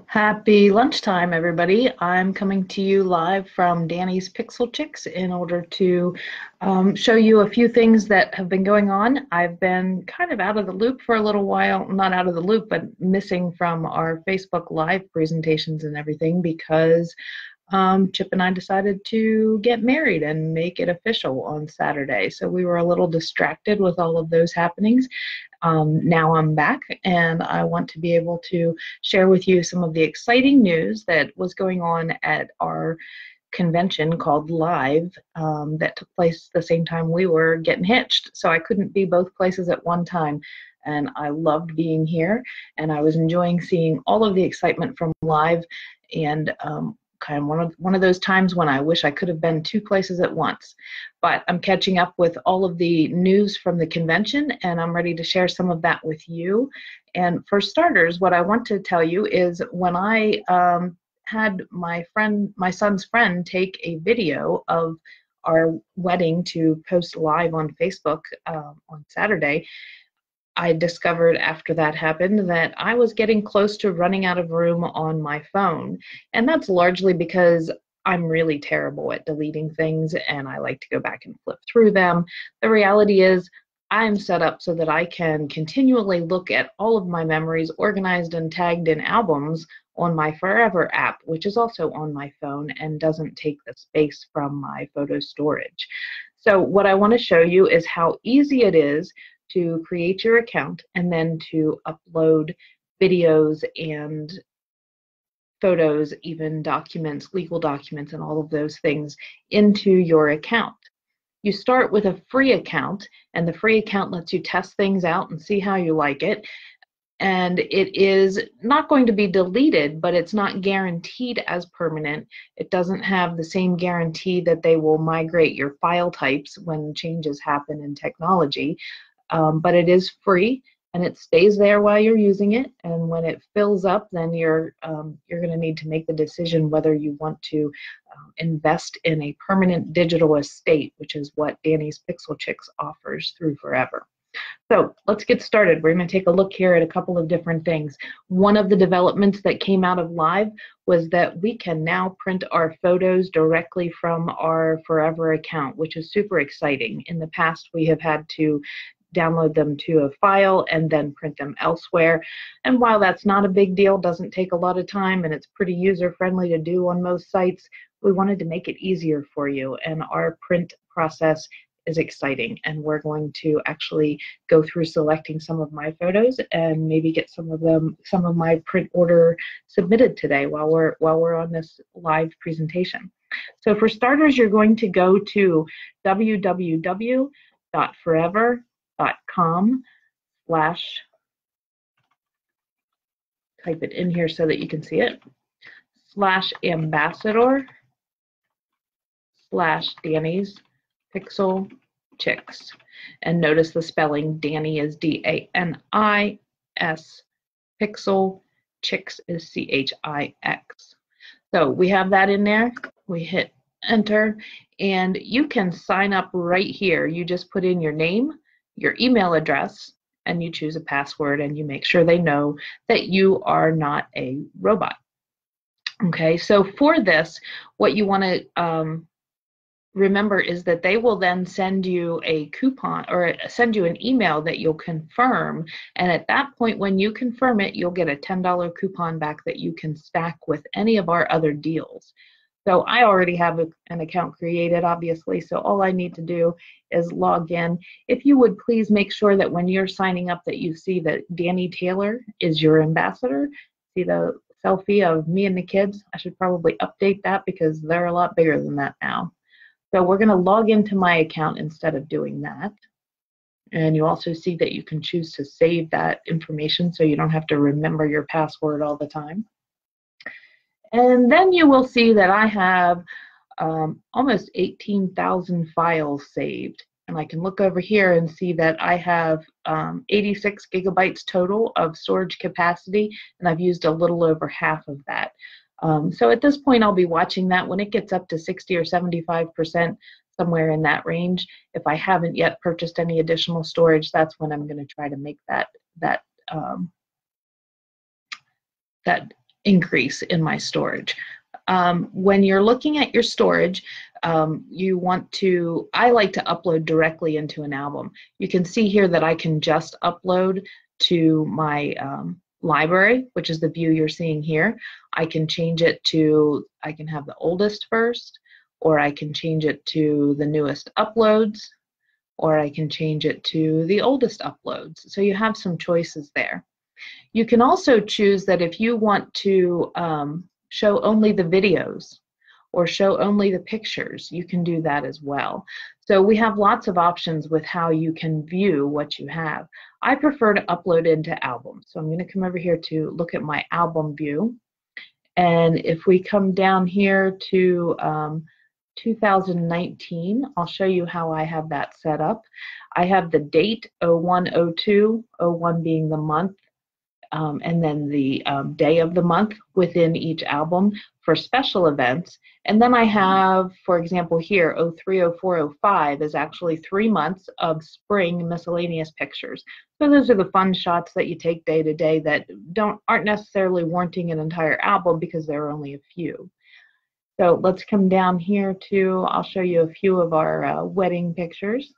Happy lunchtime, everybody. I'm coming to you live from Danny's Pixel Chix in order to show you a few things that have been going on. I've been kind of out of the loop for a little while, not out of the loop, but missing from our Facebook Live presentations and everything because Chip and I decided to get married and make it official on Saturday. So we were a little distracted with all of those happenings. Now I'm back and I want to be able to share with you some of the exciting news that was going on at our convention called Live that took place the same time we were getting hitched. So I couldn't be both places at one time. And I loved being here and I was enjoying seeing all of the excitement from Live and kind of one of those times when I wish I could have been two places at once. But I'm catching up with all of the news from the convention, and I'm ready to share some of that with you. And for starters, what I want to tell you is when I had my son's friend, take a video of our wedding to post live on Facebook on Saturday, I discovered after that happened that I was getting close to running out of room on my phone. And that's largely because I'm really terrible at deleting things and I like to go back and flip through them. The reality is I'm set up so that I can continually look at all of my memories organized and tagged in albums on my Forever app, which is also on my phone and doesn't take the space from my photo storage. So what I want to show you is how easy it is to create your account and then to upload videos and photos, even documents, legal documents, and all of those things into your account. You start with a free account, and the free account lets you test things out and see how you like it. And it is not going to be deleted, but it's not guaranteed as permanent. It doesn't have the same guarantee that they will migrate your file types when changes happen in technology. But it is free and it stays there while you're using it. And when it fills up, then you're going to need to make the decision whether you want to invest in a permanent digital estate, which is what Danny's Pixel Chix offers through Forever. So let's get started. We're going to take a look here at a couple of different things. One of the developments that came out of Live was that we can now print our photos directly from our Forever account, which is super exciting. In the past, we have had to download them to a file and then print them elsewhere. And while that's not a big deal, doesn't take a lot of time, and it's pretty user-friendly to do on most sites, we wanted to make it easier for you. And our print process is exciting, and we're going to actually go through selecting some of my photos and maybe get some of my print order submitted today while we're on this live presentation. So for starters, you're going to go to www.forever.com/ type it in here so that you can see it, /ambassador/Danny's Pixel Chix. And notice the spelling. Danny is D-A-N-I-S. Pixel Chix is C-H-I-X. So we have that in there. We hit enter and you can sign up right here. You just put in your name, your email address, and you choose a password and you make sure they know that you are not a robot. Okay, so for this, what you want to remember is that they will then send you a coupon or send you an email that you'll confirm, and at that point when you confirm it, you'll get a $10 coupon back that you can stack with any of our other deals. So I already have an account created, obviously, so all I need to do is log in. If you would please make sure that when you're signing up that you see that Danny Taylor is your ambassador. See the selfie of me and the kids? I should probably update that because they're a lot bigger than that now. So we're going to log into my account instead of doing that. And you also see that you can choose to save that information so you don't have to remember your password all the time. And then you will see that I have almost 18,000 files saved. And I can look over here and see that I have 86 gigabytes total of storage capacity, and I've used a little over half of that. So at this point, I'll be watching that. When it gets up to 60 or 75%, somewhere in that range, if I haven't yet purchased any additional storage, that's when I'm going to try to make that increase in my storage. When you're looking at your storage, you want to, I like to upload directly into an album. You can see here that I can just upload to my library, which is the view you're seeing here. I can change it to, I can have the oldest first, or I can change it to the newest uploads, or I can change it to the oldest uploads. So you have some choices there. You can also choose that if you want to show only the videos or show only the pictures, you can do that as well. So we have lots of options with how you can view what you have. I prefer to upload into albums. So I'm going to come over here to look at my album view. And if we come down here to 2019, I'll show you how I have that set up. I have the date 01/02, 01 being the month, and then the day of the month within each album for special events. And then I have, for example, here 03, 04, 05 is actually 3 months of spring miscellaneous pictures. So those are the fun shots that you take day to day that aren't necessarily warranting an entire album because there are only a few. So let's come down here to, I'll show you a few of our wedding pictures.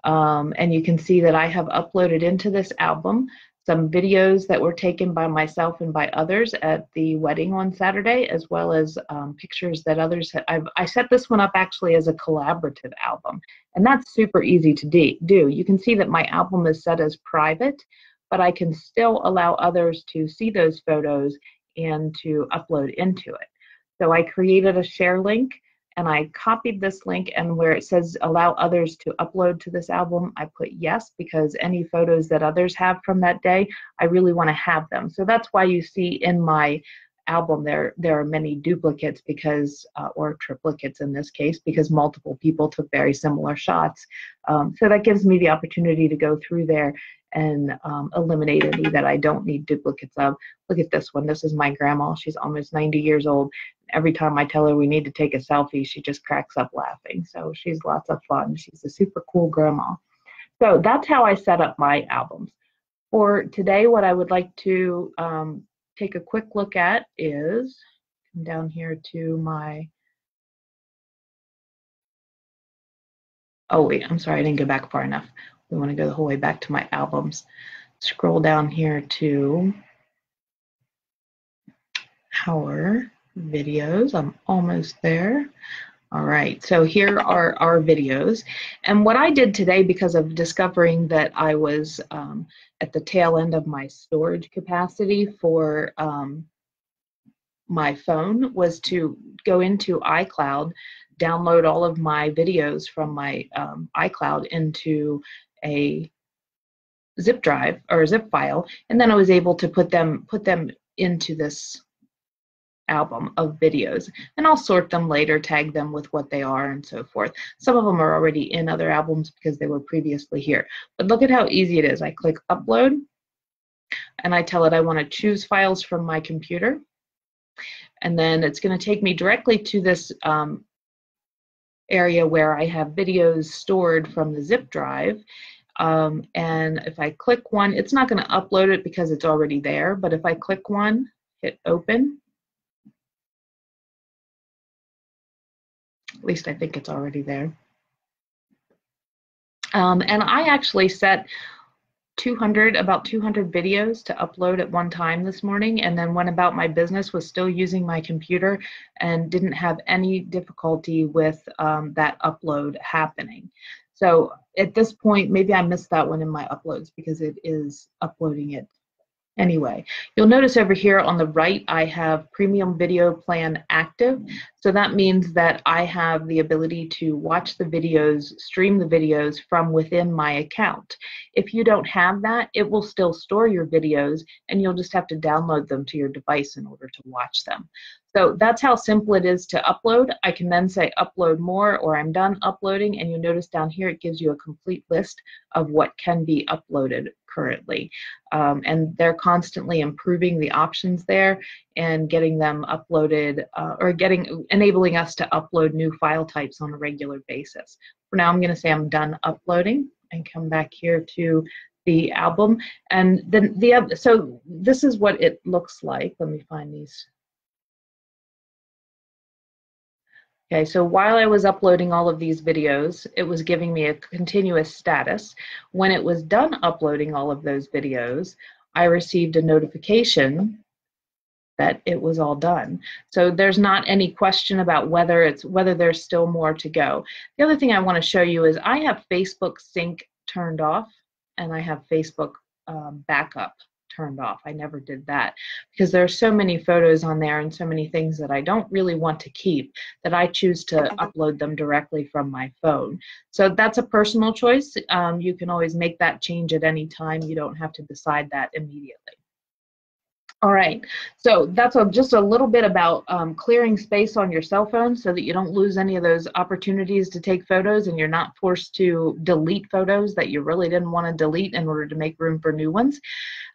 And you can see that I have uploaded into this album some videos that were taken by myself and by others at the wedding on Saturday, as well as pictures that others had. I set this one up actually as a collaborative album, and that's super easy to do. You can see that my album is set as private, but I can still allow others to see those photos and to upload into it. So I created a share link, and I copied this link, and where it says allow others to upload to this album, I put yes, because any photos that others have from that day, I really want to have them. So that's why you see in my album there are many duplicates because, or triplicates in this case, because multiple people took very similar shots. So that gives me the opportunity to go through there and eliminate any that I don't need duplicates of. Look at this one. This is my grandma. She's almost 90 years old. Every time I tell her we need to take a selfie, she just cracks up laughing. So she's lots of fun. She's a super cool grandma. So that's how I set up my albums. For today, what I would like to take a quick look at is, come down here to my, oh wait, I'm sorry, I didn't go back far enough. We want to go the whole way back to my albums. Scroll down here to our videos. I'm almost there. All right, so here are our videos. And what I did today, because of discovering that I was at the tail end of my storage capacity for my phone, was to go into iCloud, download all of my videos from my iCloud into a zip drive or a zip file, and then I was able to put them into this album of videos, and I'll sort them later, tag them with what they are and so forth. Some of them are already in other albums because they were previously here, but look at how easy it is. I click upload and I tell it I want to choose files from my computer, and then it's going to take me directly to this area where I have videos stored from the zip drive. And if I click one, it's not going to upload it because it's already there, but if I click one, hit open, at least I think it's already there. And I actually set about 200 videos to upload at one time this morning, and then went about my business, was still using my computer and didn't have any difficulty with that upload happening. So at this point, maybe I missed that one in my uploads because it is uploading it anyway. You'll notice over here on the right, I have premium video plan active. So that means that I have the ability to watch the videos, stream the videos from within my account. If you don't have that, it will still store your videos and you'll just have to download them to your device in order to watch them. So that's how simple it is to upload. I can then say upload more, or I'm done uploading, and you notice down here it gives you a complete list of what can be uploaded currently. And they're constantly improving the options there and getting them uploaded, or enabling us to upload new file types on a regular basis. For now, I'm going to say I'm done uploading and come back here to the album. And then so this is what it looks like. Let me find these. Okay, so while I was uploading all of these videos, it was giving me a continuous status. When it was done uploading all of those videos, I received a notification that it was all done. So there's not any question about whether there's still more to go. The other thing I want to show you is I have Facebook sync turned off, and I have Facebook backup turned off. I never did that because there are so many photos on there and so many things that I don't really want to keep that I choose to upload them directly from my phone. So that's a personal choice. You can always make that change at any time. You don't have to decide that immediately. All right, so that's just a little bit about clearing space on your cell phone so that you don't lose any of those opportunities to take photos and you're not forced to delete photos that you really didn't want to delete in order to make room for new ones.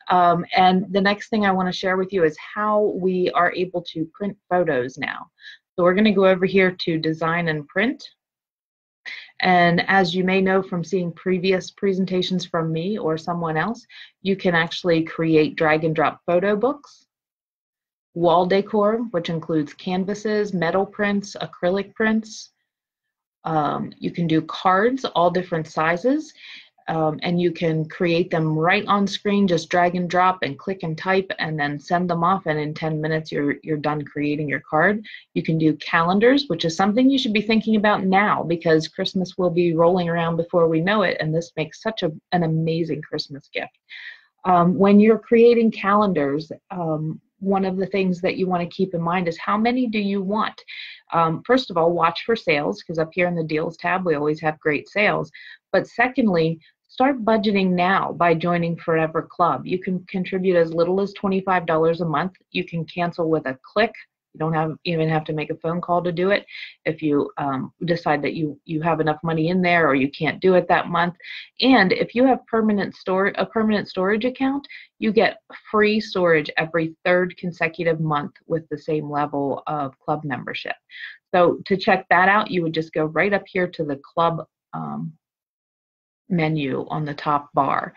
And the next thing I want to share with you is how we are able to print photos now. So we're going to go over here to Design and Print. And as you may know from seeing previous presentations from me or someone else, you can actually create drag and drop photo books, wall decor, which includes canvases, metal prints, acrylic prints. You can do cards, all different sizes, and you can create them right on screen, just drag and drop and click and type and then send them off, and in 10 minutes you're done creating your card. You can do calendars, which is something you should be thinking about now because Christmas will be rolling around before we know it, and this makes such an amazing Christmas gift. When you're creating calendars, one of the things that you want to keep in mind is how many do you want? First of all, watch for sales, because up here in the deals tab we always have great sales. But secondly, start budgeting now by joining Forever Club. You can contribute as little as $25 a month. You can cancel with a click. You don't even have to make a phone call to do it. If you decide that you have enough money in there or you can't do it that month. And if you have a permanent storage account, you get free storage every third consecutive month with the same level of club membership. So to check that out, you would just go right up here to the club menu on the top bar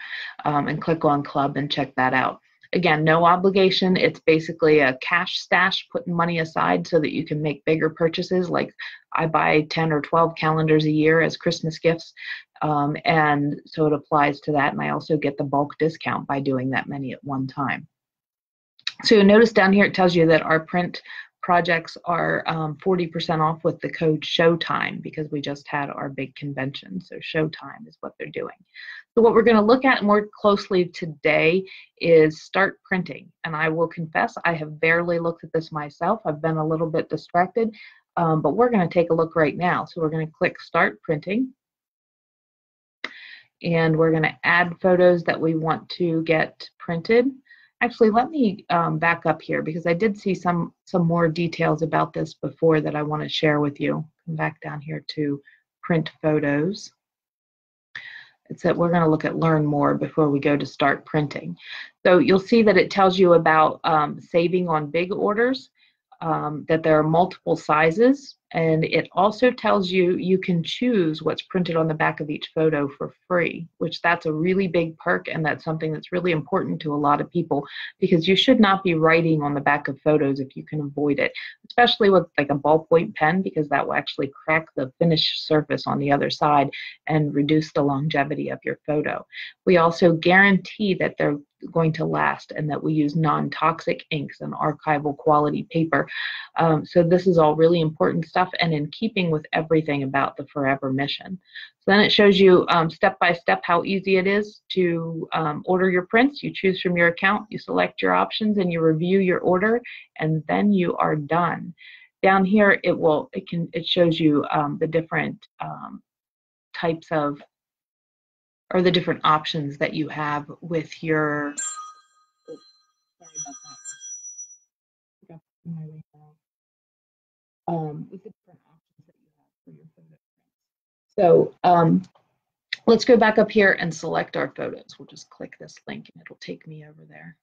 and click on club and check that out. Again, no obligation. It's basically a cash stash, putting money aside so that you can make bigger purchases. Like I buy 10 or 12 calendars a year as Christmas gifts, and so it applies to that. And I also get the bulk discount by doing that many at one time. So you'll notice down here it tells you that our print projects are 40% off with the code Showtime because we just had our big convention. So Showtime is what they're doing. So what we're going to look at more closely today is start printing. And I will confess, I have barely looked at this myself. I've been a little bit distracted, but we're going to take a look right now. So we're going to click Start Printing. And we're going to add photos that we want to get printed. Actually, let me back up here because I did see some more details about this before that I want to share with you. Come back down here to Print Photos. It's that we're going to look at Learn More before we go to Start Printing. So you'll see that it tells you about saving on big orders, that there are multiple sizes, and it also tells you you can choose what's printed on the back of each photo for free, which that's a really big perk, and that's something that's really important to a lot of people because you should not be writing on the back of photos if you can avoid it, especially with like a ballpoint pen, because that will actually crack the finished surface on the other side and reduce the longevity of your photo. We also guarantee that they're going to last and that we use non-toxic inks and archival quality paper. So this is all really important stuff and in keeping with everything about the Forever mission. So then it shows you step by step how easy it is to order your prints. You choose from your account, you select your options, and you review your order, and then you are done. Down here it shows you the different types of, or the different options that you have with your, oh, sorry about that. With the different options that you have for your photo prints. So let's go back up here and select our photos. We'll just click this link and it'll take me over there.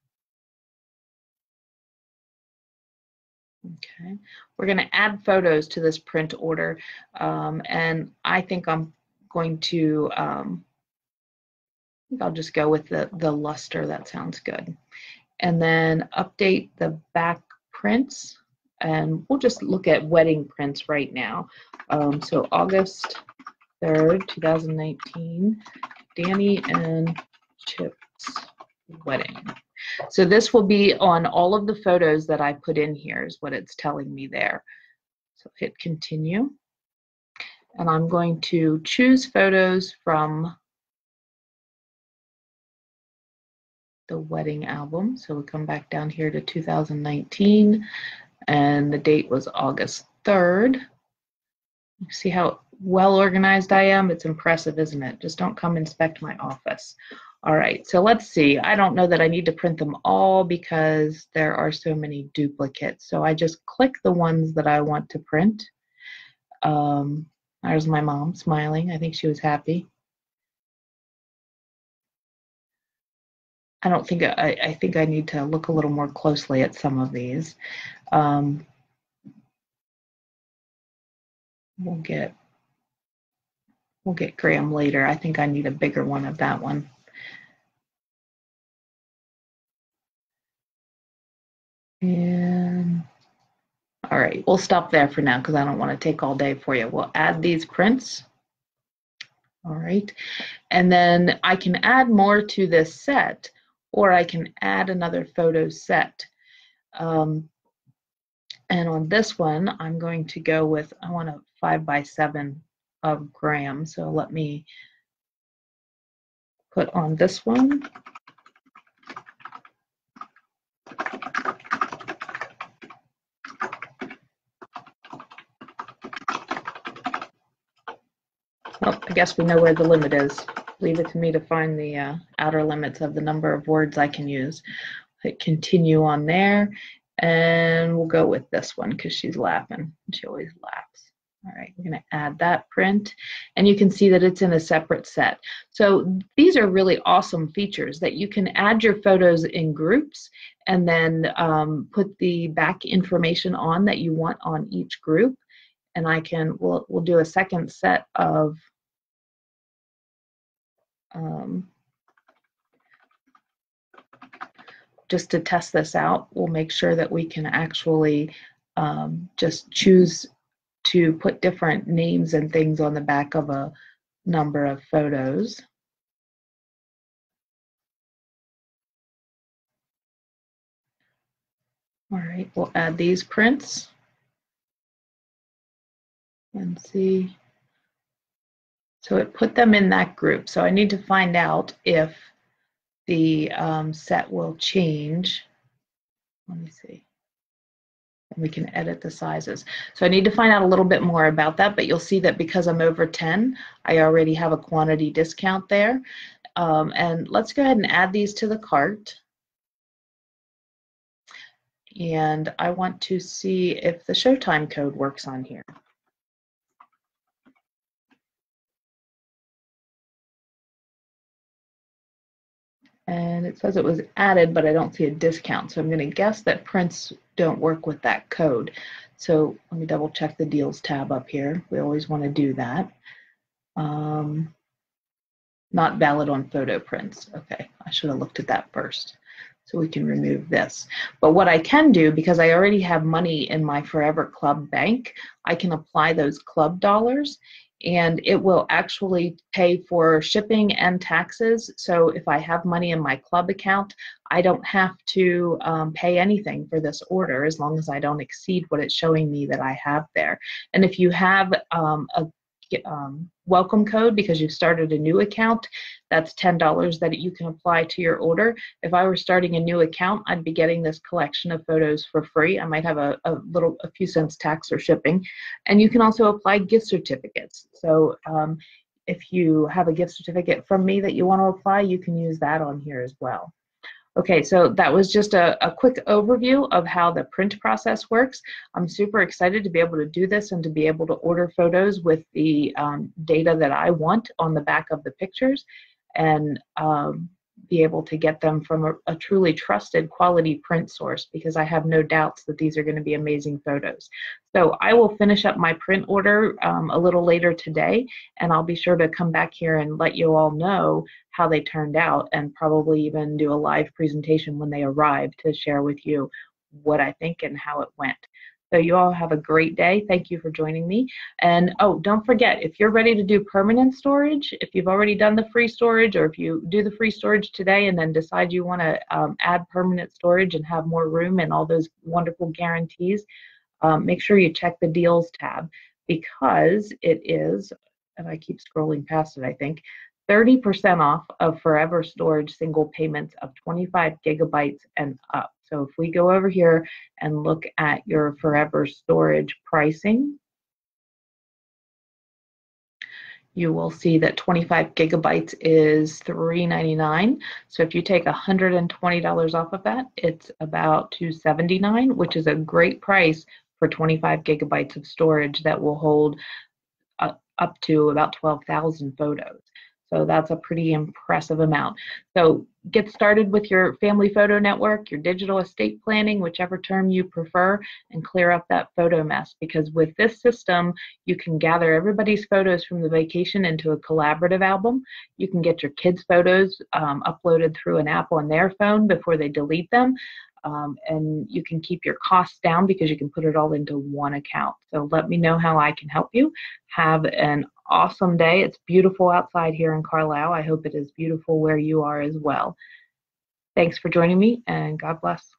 Okay, we're going to add photos to this print order, and I think I'm going to think I'll just go with the luster. That sounds good. And then update the back prints. And we'll just look at wedding prints right now. So August 3rd, 2019, Danny and Chip's wedding. So this will be on all of the photos that I put in here is what it's telling me there. So hit continue. And I'm going to choose photos from the wedding album. So we'll come back down here to 2019 and the date was August 3rd. See how well organized I am? It's impressive, isn't it? Just don't come inspect my office. All right, so let's see. I don't know that I need to print them all because there are so many duplicates. So I just click the ones that I want to print. There's my mom smiling. I think she was happy. I don't think I think I need to look a little more closely at some of these. We'll get Graham later. I think I need a bigger one of that one. And all right, we'll stop there for now because I don't want to take all day for you. We'll add these prints. All right, and then I can add more to this set, or I can add another photo set. And on this one, I'm going to go with, I want a 5x7 of Graham. So let me put on this one. Well, I guess we know where the limit is. Leave it to me to find the outer limits of the number of words I can use. Hit continue on there, and we'll go with this one because she's laughing. She always laughs. All right, we're going to add that print, and you can see that it's in a separate set. So these are really awesome features that you can add your photos in groups and then put the back information on that you want on each group. And we'll do a second set of just to test this out. We'll make sure that we can actually just choose to put different names and things on the back of a number of photos. All right, we'll add these prints and see. So it put them in that group. So I need to find out if the set will change. Let me see. And we can edit the sizes. So I need to find out a little bit more about that, but you'll see that because I'm over 10, I already have a quantity discount there. And let's go ahead and add these to the cart. And I want to see if the Showtime code works on here. And it says it was added, but I don't see a discount. So I'm going to guess that prints don't work with that code. So let me double check the deals tab up here. We always want to do that. Not valid on photo prints. Okay, I should have looked at that first. So we can remove this. But what I can do, because I already have money in my Forever Club bank, I can apply those club dollars and it will actually pay for shipping and taxes. So if I have money in my club account, I don't have to pay anything for this order as long as I don't exceed what it's showing me that I have there. And if you have a welcome code because you've started a new account, that's $10 that you can apply to your order. If I were starting a new account, I'd be getting this collection of photos for free. I might have a few cents tax or shipping. And you can also apply gift certificates. So if you have a gift certificate from me that you want to apply, you can use that on here as well. Okay, so that was just a quick overview of how the print process works. I'm super excited to be able to do this and to be able to order photos with the data that I want on the back of the pictures. And be able to get them from a truly trusted quality print source, because I have no doubts that these are going to be amazing photos. So I will finish up my print order a little later today, and I'll be sure to come back here and let you all know how they turned out, and probably even do a live presentation when they arrive to share with you what I think and how it went. So you all have a great day. Thank you for joining me. And oh, don't forget, if you're ready to do permanent storage, if you've already done the free storage, or if you do the free storage today and then decide you want to add permanent storage and have more room and all those wonderful guarantees, make sure you check the deals tab, because it is, and I keep scrolling past it, I think, 30% off of forever storage single payments of 25 gigabytes and up. So if we go over here and look at your forever storage pricing, you will see that 25 gigabytes is $399. So if you take $120 off of that, it's about $279, which is a great price for 25 gigabytes of storage that will hold up to about 12,000 photos. So that's a pretty impressive amount. So get started with your family photo network, your digital estate planning, whichever term you prefer, and clear up that photo mess, because with this system, you can gather everybody's photos from the vacation into a collaborative album. You can get your kids' photos uploaded through an app on their phone before they delete them. And you can keep your costs down because you can put it all into one account. So let me know how I can help you. Have an awesome day. It's beautiful outside here in Carlisle. I hope it is beautiful where you are as well. Thanks for joining me, and God bless.